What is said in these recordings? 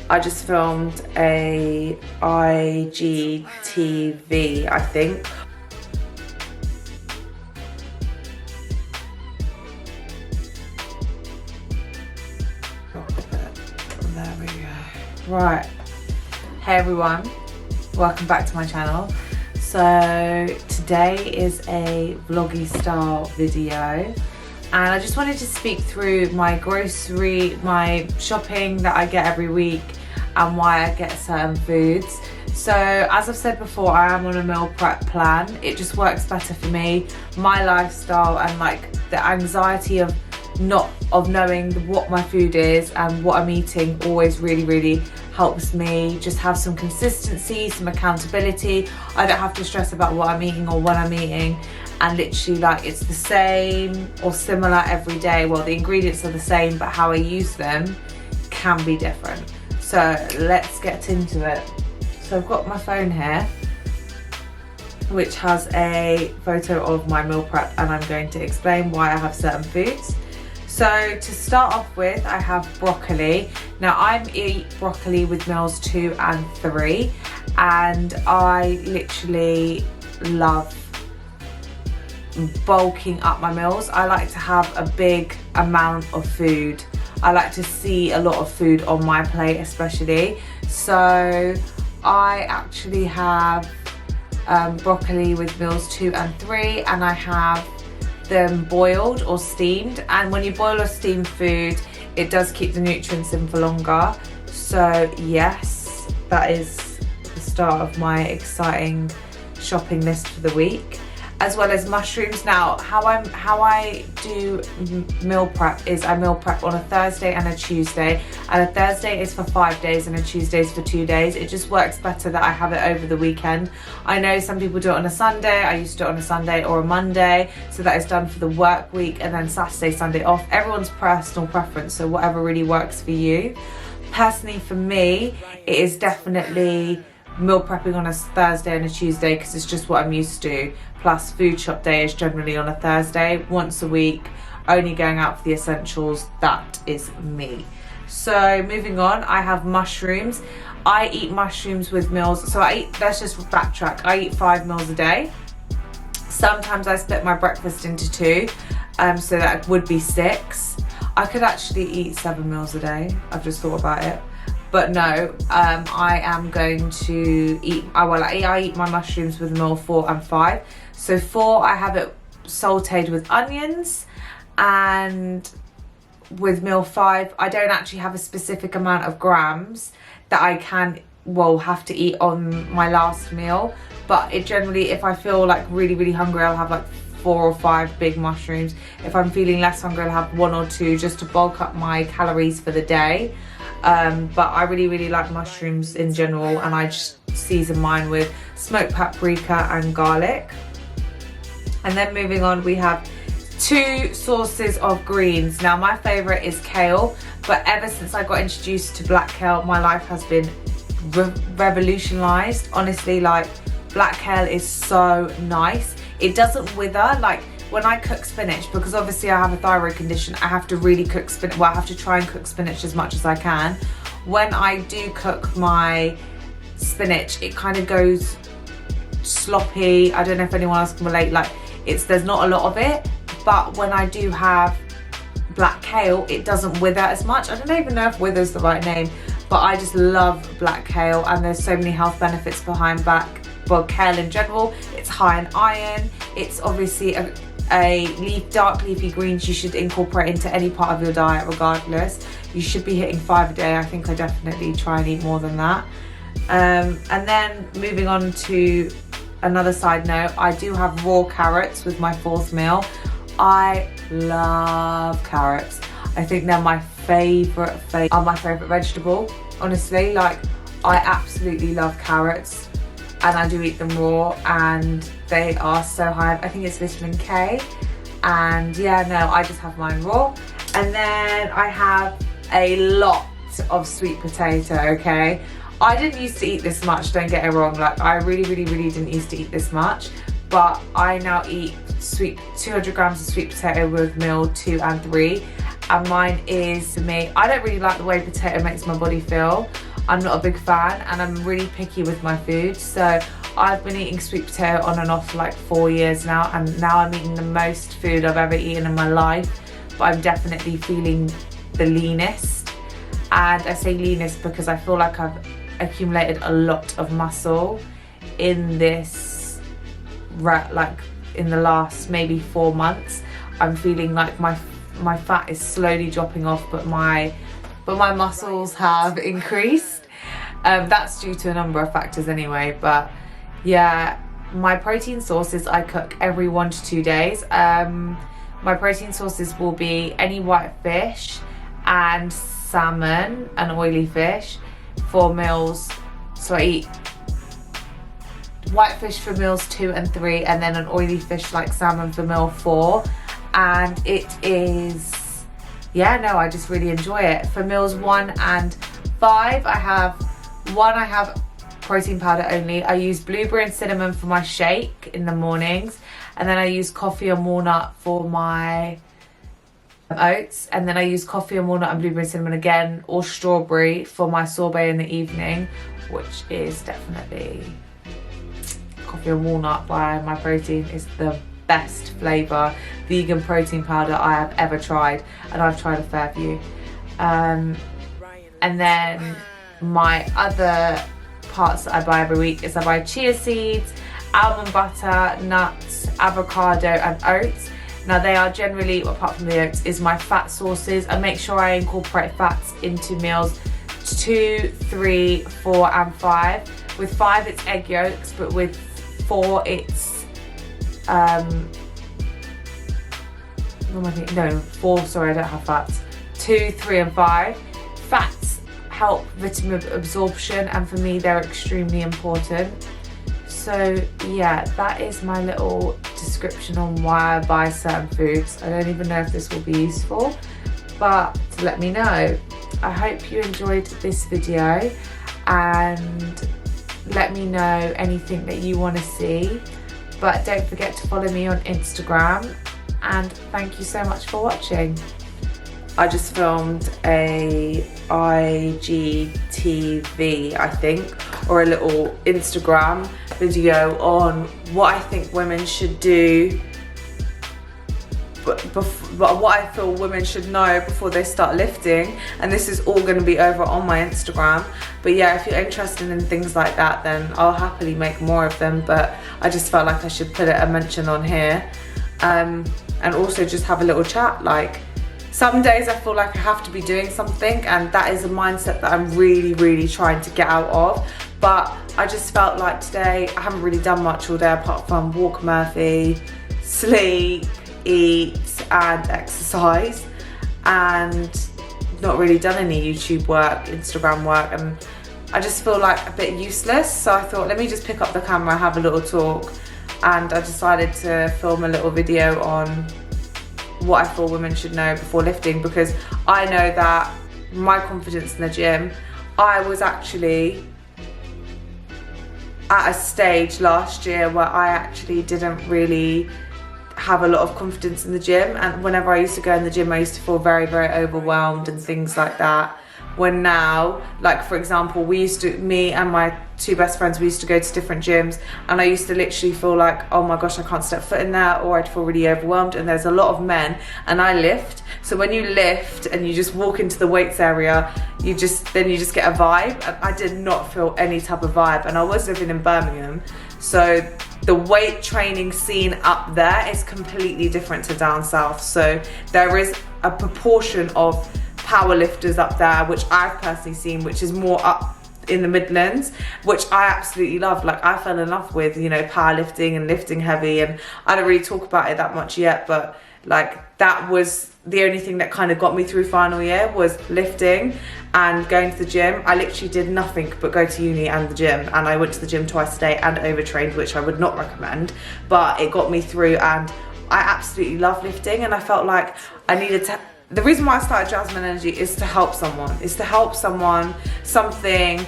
I just filmed a IGTV, I think. There we go. Right. Hey everyone, welcome back to my channel. So today is a vloggy style video. And I just wanted to speak through my shopping that I get every week and why I get certain foods. So as I've said before, I am on a meal prep plan. It just works better for me, my lifestyle, and like the anxiety of knowing what my food is and what I'm eating always really helps me just have some consistency, some accountability. I don't have to stress about what I'm eating or when I'm eating, and literally like it's the same or similar every day. Well, the ingredients are the same, but how I use them can be different. So let's get into it. So I've got my phone here, which has a photo of my meal prep, and I'm going to explain why I have certain foods. So to start off with, I have broccoli. Now I eat broccoli with meals 2 and 3, and I literally love bulking up my meals. I like to have a big amount of food. I like to see a lot of food on my plate especially. So I actually have broccoli with meals 2 and 3, and I have them boiled or steamed. And when you boil or steam food, it does keep the nutrients in for longer. So yes, that is the start of my exciting shopping list for the week, as well as mushrooms. Now how I do meal prep is I meal prep on a Thursday and a Tuesday, and a Thursday is for 5 days and a Tuesday is for 2 days. It just works better that I have it over the weekend. I know some people do it on a Sunday. I used to do it on a Sunday or a Monday, so that is done for the work week, and then Saturday, Sunday off. Everyone's personal preference, so whatever really works for you. Personally for me, it is definitely meal prepping on a Thursday and a Tuesday because it's just what I'm used to. Plus food shop day is generally on a Thursday, once a week, only going out for the essentials. That is me. So moving on, I have mushrooms. I eat mushrooms with meals. So let's just backtrack. I eat 5 meals a day. Sometimes I split my breakfast into 2, so that would be 6. I could actually eat 7 meals a day. I've just thought about it. But no, I am going to eat, I eat my mushrooms with meal 4 and 5. So 4, I have it sauteed with onions, and with meal 5, I don't actually have a specific amount of grams that I have to eat on my last meal. But it generally, if I feel like really hungry, I'll have like 4 or 5 big mushrooms. If I'm feeling less hungry, I'll have 1 or 2 just to bulk up my calories for the day. But I really like mushrooms in general, and I just season mine with smoked paprika and garlic. And then moving on, we have 2 sources of greens. Now my favorite is kale, but ever since I got introduced to black kale, my life has been revolutionized. Honestly, like, black kale is so nice. It doesn't wither. Like when I cook spinach, because obviously I have a thyroid condition, I have to really cook spinach. Well, I have to try and cook spinach as much as I can. When I do cook my spinach, it kind of goes sloppy. I don't know if anyone else can relate. Like there's not a lot of it, but when I do have black kale, it doesn't wither as much. I don't even know if wither's the right name, but I just love black kale, and there's so many health benefits behind kale in general. It's high in iron. It's obviously a dark leafy greens you should incorporate into any part of your diet regardless. You should be hitting 5 a day. I think I definitely try and eat more than that. And then moving on to another side note, I do have raw carrots with my 4th meal. I love carrots. I think they're my favorite vegetable. Honestly, like I absolutely love carrots. and I do eat them raw, and they are so high. I think it's vitamin K, and yeah, no, I just have mine raw. And then I have a lot of sweet potato, okay? I didn't used to eat this much, don't get it wrong, like I really didn't used to eat this much, but I now eat 200 grams of sweet potato with meal 2 and 3, and mine is, to me, I don't really like the way potato makes my body feel. I'm not a big fan, and I'm really picky with my food, so I've been eating sweet potato on and off for like 4 years now, and now I'm eating the most food I've ever eaten in my life, but I'm definitely feeling the leanest. And I say leanest because I feel like I've accumulated a lot of muscle in this, like in the last maybe 4 months. I'm feeling like my fat is slowly dropping off, but my muscles have increased. That's due to a number of factors anyway, but yeah, my protein sources I cook every 1 to 2 days. My protein sources will be any white fish and salmon and oily fish for meals. So I eat white fish for meals 2 and 3, and then an oily fish like salmon for meal 4. And it is, yeah, no, I just really enjoy it. For meals 1 and 5, I have protein powder only. I use blueberry and cinnamon for my shake in the mornings, and then I use coffee and walnut for my oats, and then I use coffee and walnut and blueberry and cinnamon again, or strawberry for my sorbet in the evening, which is definitely coffee and walnut by my protein is the best flavour vegan protein powder I have ever tried, and I've tried a fair few. And then my other parts that I buy every week is I buy chia seeds, almond butter, nuts, avocado and oats. Now they are generally, apart from the oats, is my fat sources. I make sure I incorporate fats into meals 2, 3, 4 and 5. With 5 it's egg yolks, but with 4 it's 4, sorry, I don't have fats. 2, 3 and 5. Fats help vitamin absorption, and for me they're extremely important. So yeah, that is my little description on why I buy certain foods. I don't even know if this will be useful, but let me know. I hope you enjoyed this video, and let me know anything that you want to see. But don't forget to follow me on Instagram, and thank you so much for watching. I just filmed a IGTV, I think, or a little Instagram video on what I think women should do, but what I feel women should know before they start lifting, and this is all going to be over on my Instagram. But yeah, if you're interested in things like that, then I'll happily make more of them, but I just felt like I should put a mention on here, and also just have a little chat. Like, some days I feel like I have to be doing something, and that is a mindset that I'm really trying to get out of. But I just felt like today I haven't really done much all day apart from walk Murphy, sleep, eat and exercise, and not really done any YouTube work, Instagram work, and I just feel like a bit useless. So I thought, let me just pick up the camera, have a little talk, and I decided to film a little video on what I feel women should know before lifting, because I know that my confidence in the gym, I was actually at a stage last year where I actually didn't really have a lot of confidence in the gym, and whenever I used to go in the gym I used to feel very overwhelmed and things like that. When now, like for example, me and my 2 best friends, we used to go to different gyms, and I used to literally feel like, oh my gosh, I can't step foot in there, or I'd feel really overwhelmed. And there's a lot of men, and I lift, so when you lift and you just walk into the weights area, you just get a vibe, and I did not feel any type of vibe. And I was living in Birmingham, so the weight training scene up there is completely different to down south. So there is a proportion of power lifters up there, which I've personally seen, which is more up in the Midlands, which I absolutely love. Like, I fell in love with, you know, powerlifting and lifting heavy, and I don't really talk about it that much yet, but Like that was the only thing that kind of got me through final year, was lifting and going to the gym. I literally did nothing but go to uni and the gym, and I went to the gym twice a day and overtrained, which I would not recommend, but it got me through, and I absolutely love lifting. And I felt like I needed to, the reason why I started Jasmine Energy is to help someone, something,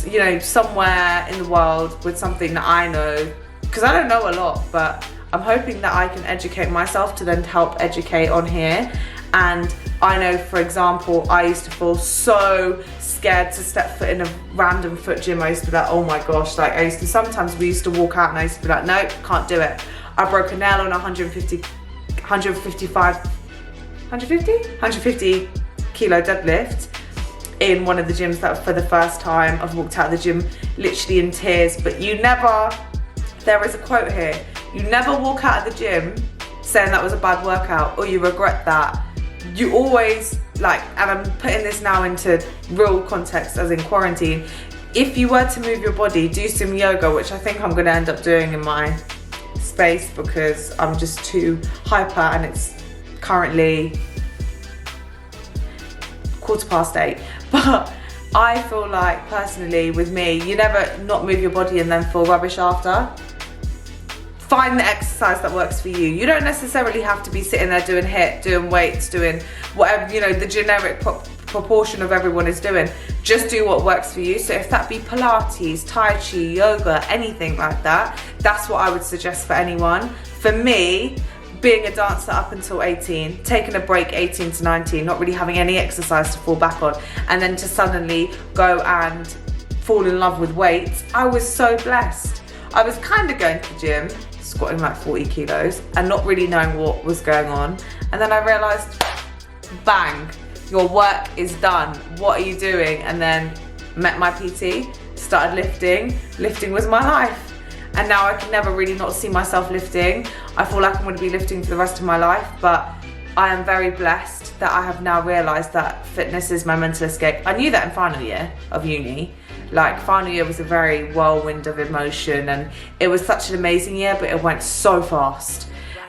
you know, somewhere in the world with something that I know, because I don't know a lot, but I'm hoping that I can educate myself to then help educate on here. And I know, for example, I used to feel so scared to step foot in a random foot gym. I used to be like, oh my gosh, like sometimes we used to walk out and I used to be like, nope, can't do it. I broke a nail on 150 kilo deadlift in one of the gyms that for the first time. I've walked out of the gym literally in tears, but there is a quote here, you never walk out of the gym saying that was a bad workout or you regret that. You always, like, and I'm putting this now into real context as in quarantine, if you were to move your body, do some yoga, which I think I'm going to end up doing in my space because I'm just too hyper, and it's currently 8:15. But I feel like personally with me, you never not move your body and then feel rubbish after. Find the exercise that works for you. You don't necessarily have to be sitting there doing HIIT, doing weights, doing whatever, you know, the generic proportion of everyone is doing. Just do what works for you. So if that be Pilates, Tai Chi, yoga, anything like that, that's what I would suggest for anyone. For me, being a dancer up until 18, taking a break 18 to 19, not really having any exercise to fall back on, and then to suddenly go and fall in love with weights, I was so blessed. I was kind of going to the gym, squatting like 40 kilos and not really knowing what was going on. And then I realized, bang, your work is done. What are you doing? And then met my PT, started lifting. Lifting was my life. And now I can never really not see myself lifting. I feel like I'm going to be lifting for the rest of my life, but I am very blessed that I have now realized that fitness is my mental escape. I knew that in final year of uni. Like, final year was a very whirlwind of emotion, and it was such an amazing year, but it went so fast.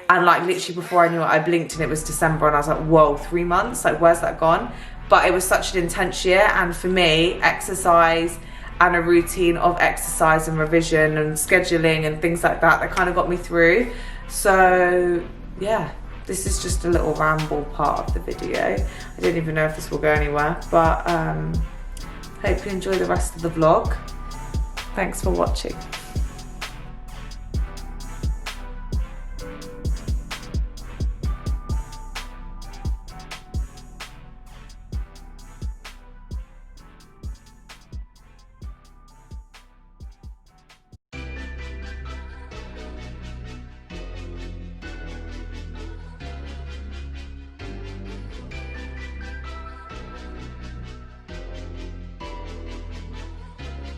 And like literally before I knew it, I blinked and it was December, and I was like, whoa, 3 months? Like, where's that gone? But it was such an intense year, and for me, exercise and a routine of exercise and revision and scheduling and things like that, that kind of got me through. So yeah, this is just a little ramble part of the video. I don't even know if this will go anywhere, but hope you enjoy the rest of the vlog. Thanks for watching.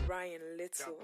Ryan Little.